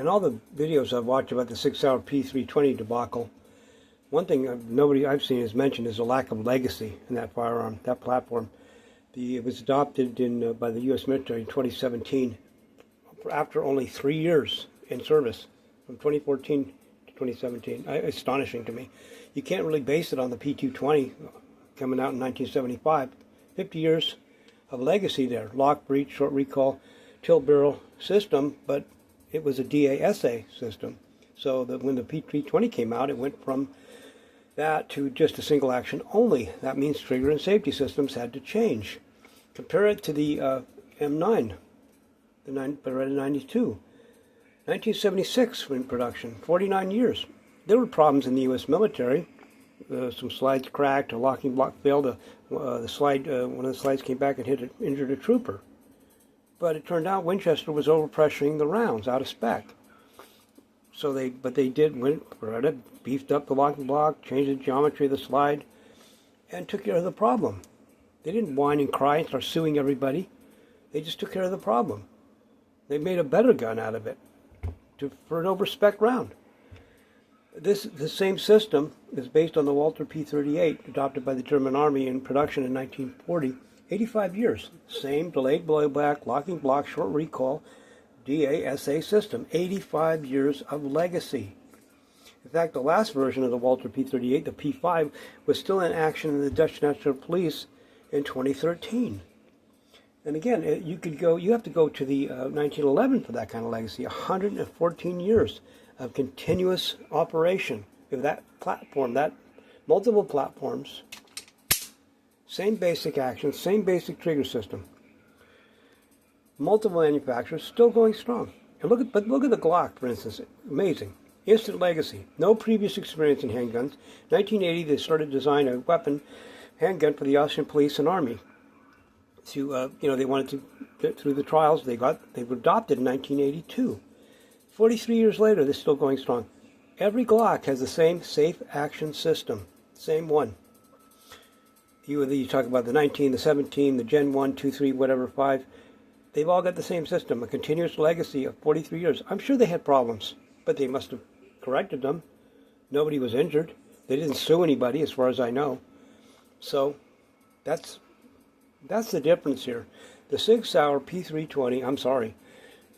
In all the videos I've watched about the Sauer P320 debacle, one thing nobody I've seen has mentioned is a lack of legacy in that firearm, that platform. It was adopted by the U.S. military in 2017 after only 3 years in service, from 2014 to 2017. Astonishing to me. You can't really base it on the P220 coming out in 1975. 50 years of legacy there. Lock, breech, short recoil, tilt barrel system, but it was a DASA system. So that when the P320 came out, it went from that to just a single action only. That means trigger and safety systems had to change. Compare it to the M9, the Beretta 92. 1976 in production, 49 years. There were problems in the U.S. military. Some slides cracked, a locking block failed, one of the slides came back and injured a trooper. But it turned out Winchester was overpressuring the rounds out of spec. So Beretta beefed up the locking block, changed the geometry of the slide, and took care of the problem. They didn't whine and cry and start suing everybody. They just took care of the problem. They made a better gun out of it for an over-spec round. The same system is based on the Walther P38, adopted by the German Army in production in 1940. 85 years. Same delayed blowback, locking block, short recoil, DASA system. 85 years of legacy. In fact, the last version of the Walther P38, the P5, was still in action in the Dutch National Police in 2013. And again, you have to go to the 1911 for that kind of legacy. 114 years of continuous operation of that platform, that multiple platforms. Same basic action, same basic trigger system. Multiple manufacturers still going strong. And look at the Glock, for instance. Amazing. Instant legacy. No previous experience in handguns. 1980, they started to design a weapon, handgun for the Austrian police and army. They wanted to get through the trials. They were adopted in 1982. 43 years later, they're still going strong. Every Glock has the same safe action system. Same one. You talk about the 19, the 17, the Gen 1, 2, 3, whatever, 5. They've all got the same system, a continuous legacy of 43 years. I'm sure they had problems, but they must have corrected them. Nobody was injured. They didn't sue anybody, as far as I know. So that's the difference here. The Sauer P320, I'm sorry,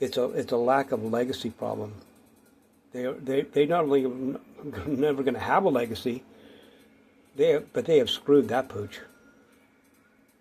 it's a lack of legacy problem. They not only are never going to have a legacy, but they have screwed that pooch.